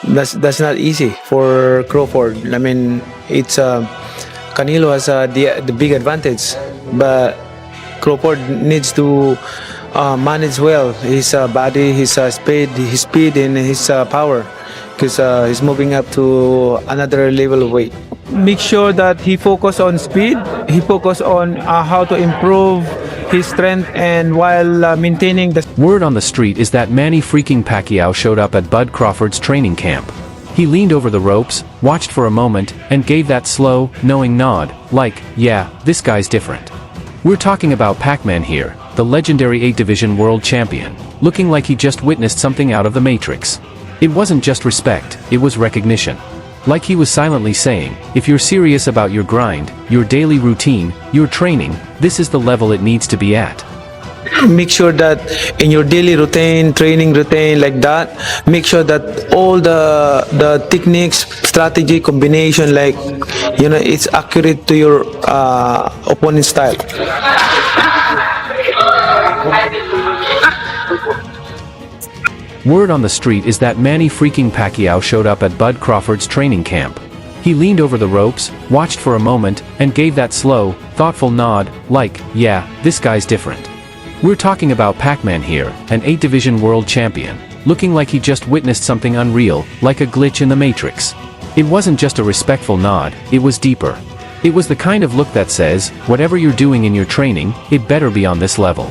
That's not easy for Crawford. I mean, it's Canelo has the big advantage, but Crawford needs to manage well his body, his speed, and his power, because he's moving up to another level of weight. Make sure that he focus on speed. He focus on how to improve his strength, and while maintaining the. Word on the street is that Manny freaking Pacquiao showed up at Bud Crawford's training camp. He leaned over the ropes, watched for a moment, and gave that slow, knowing nod, like, yeah, this guy's different. We're talking about Pac-Man here, the legendary 8-division world champion, looking like he just witnessed something out of the Matrix. It wasn't just respect, it was recognition. Like he was silently saying, if you're serious about your grind, your daily routine, your training, this is the level it needs to be at. Make sure that in your daily routine, training routine like that, make sure that all the techniques, strategy, combination, like, it's accurate to your opponent's style. Word on the street is that Manny freaking Pacquiao showed up at Bud Crawford's training camp. He leaned over the ropes, watched for a moment, and gave that slow, thoughtful nod, like, yeah, this guy's different. We're talking about Pac-Man here, an 8-division world champion, looking like he just witnessed something unreal, like a glitch in the Matrix. It wasn't just a respectful nod, it was deeper. It was the kind of look that says, whatever you're doing in your training, it better be on this level.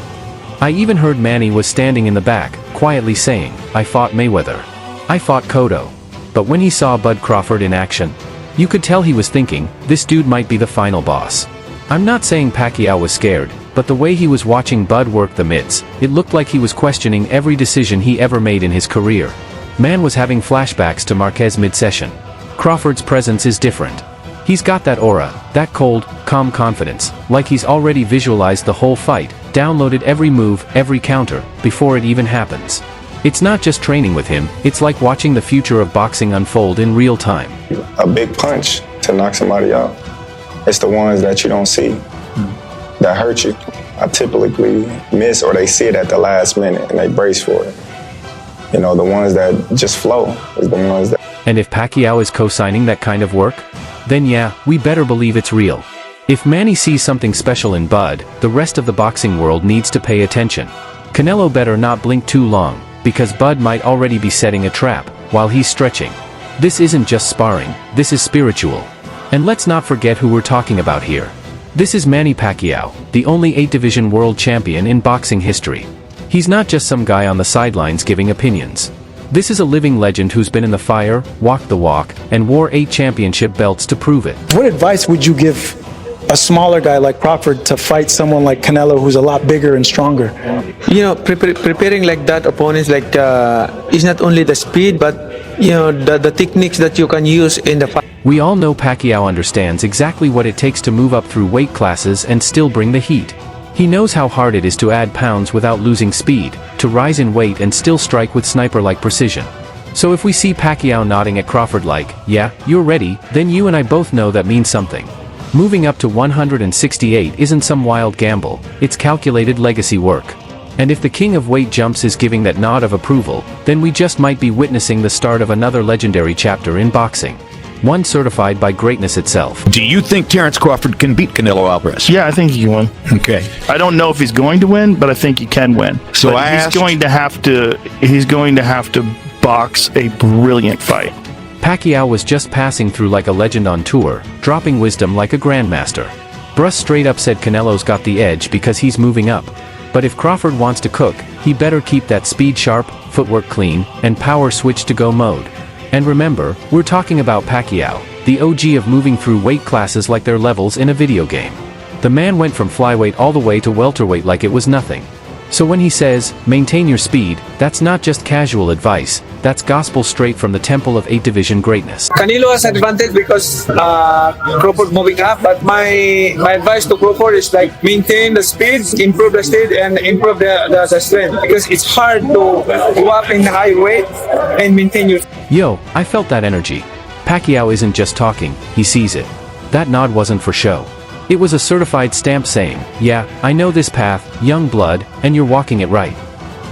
I even heard Manny was standing in the back, quietly saying, I fought Mayweather. I fought Cotto. But when he saw Bud Crawford in action, you could tell he was thinking, this dude might be the final boss. I'm not saying Pacquiao was scared, but the way he was watching Bud work the mitts, it looked like he was questioning every decision he ever made in his career. Man was having flashbacks to Marquez mid-session. Crawford's presence is different. He's got that aura, that cold, calm confidence, like he's already visualized the whole fight, downloaded every move, every counter, before it even happens. It's not just training with him, it's like watching the future of boxing unfold in real time. A big punch to knock somebody out. It's the ones that you don't see that hurt you. I typically miss, or they see it at the last minute and they brace for it. The ones that just flow is the ones that. And if Pacquiao is co-signing that kind of work, then yeah, we better believe it's real. If Manny sees something special in Bud, the rest of the boxing world needs to pay attention. Canelo better not blink too long, because Bud might already be setting a trap, while he's stretching. This isn't just sparring, this is spiritual. And let's not forget who we're talking about here. This is Manny Pacquiao, the only 8-division world champion in boxing history. He's not just some guy on the sidelines giving opinions. This is a living legend who's been in the fire, walked the walk, and wore 8 championship belts to prove it. What advice would you give a smaller guy like Crawford to fight someone like Canelo who's a lot bigger and stronger? Preparing like that opponents, like is not only the speed, but the techniques that you can use in the fight. We all know Pacquiao understands exactly what it takes to move up through weight classes and still bring the heat. He knows how hard it is to add pounds without losing speed, to rise in weight and still strike with sniper-like precision. So if we see Pacquiao nodding at Crawford like, yeah, you're ready, then you and I both know that means something. Moving up to 168 isn't some wild gamble, it's calculated legacy work. And if the king of weight jumps is giving that nod of approval, then we just might be witnessing the start of another legendary chapter in boxing. One certified by greatness itself. Do you think Terence Crawford can beat Canelo Alvarez? Yeah, I think he can win. Okay. I don't know if he's going to win, but I think he can win. So but he's going to have to box a brilliant fight. Pacquiao was just passing through like a legend on tour, dropping wisdom like a grandmaster. Bruce straight up said Canelo's got the edge because he's moving up. But if Crawford wants to cook, he better keep that speed sharp, footwork clean, and power switch to go mode. And remember, we're talking about Pacquiao, the OG of moving through weight classes like they're levels in a video game. The man went from flyweight all the way to welterweight like it was nothing. So when he says, maintain your speed, that's not just casual advice, that's gospel straight from the temple of 8-division greatness. Canelo has advantage because Crawford moving up, but my advice to Crawford is like maintain the speed, improve the speed, and improve the strength, because it's hard to go up in high weight and maintain your. Yo, I felt that energy. Pacquiao isn't just talking, he sees it. That nod wasn't for show. It was a certified stamp saying, yeah, I know this path, young blood, and you're walking it right.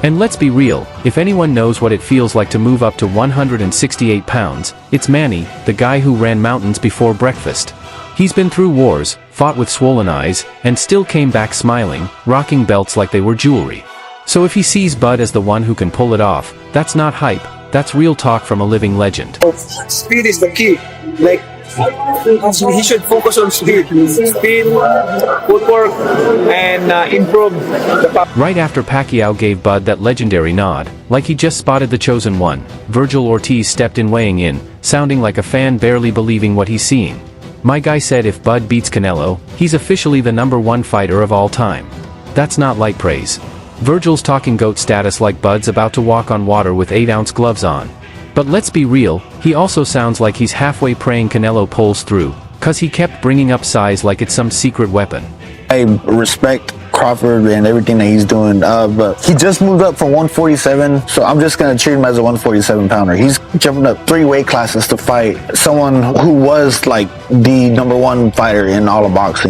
And let's be real, if anyone knows what it feels like to move up to 168 pounds, it's Manny, the guy who ran mountains before breakfast. He's been through wars, fought with swollen eyes, and still came back smiling, rocking belts like they were jewelry. So if he sees Bud as the one who can pull it off, that's not hype, that's real talk from a living legend. Speed is the key. Like, he should focus on speed, footwork, and improve the power. Right after Pacquiao gave Bud that legendary nod, like he just spotted the chosen one, Virgil Ortiz stepped in weighing in, sounding like a fan barely believing what he's seeing. My guy said if Bud beats Canelo, he's officially the #1 fighter of all time. That's not light praise. Virgil's talking GOAT status like Bud's about to walk on water with 8-ounce gloves on. But let's be real, he also sounds like he's halfway praying Canelo pulls through, cause he kept bringing up size like it's some secret weapon. I respect Crawford and everything that he's doing, but he just moved up from 147, so I'm just gonna treat him as a 147 pounder. He's jumping up 3 weight classes to fight someone who was like the #1 fighter in all of boxing.